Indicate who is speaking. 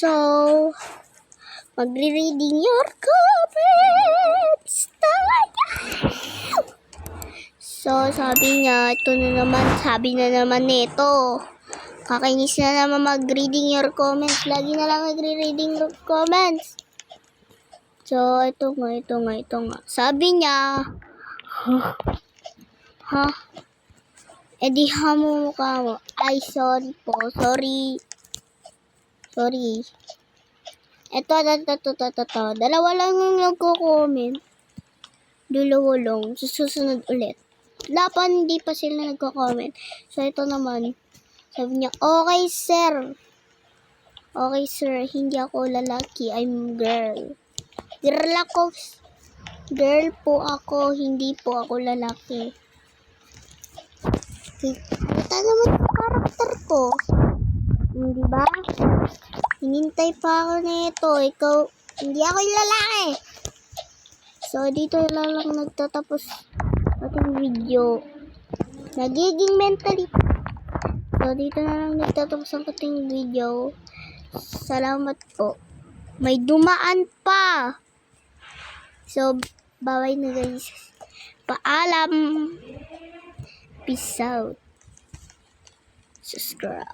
Speaker 1: So, magre-reading your comments tayo. So, sabi niya, sabi na naman nito. Kakainis na naman mag-reading your comments. Lagi na lang nagre-reading your comments. So, ito nga. Sabi niya, edi mukha mo. Ay, sorry po. Sorry. Ito. Dalawa lang yung nagko-comment. Dalawa lang. Susunod ulit. Lapan, hindi pa sila nagko-comment. So, ito naman. Sabi niya, okay, sir. Okay, sir. Hindi ako lalaki. I'm girl. Girl po ako. Hindi po ako lalaki. Kita naman yung karakter ko. Di ba? Hinintay pa ako nito. Ikaw, hindi ako yung lalaki. So, dito lang nagtatapos ating video. Nagiging mentally. So, dito na lang nagtatapos ang ating video. Salamat po. May dumaan pa. So, bye na guys. Paalam. Peace out. Subscribe.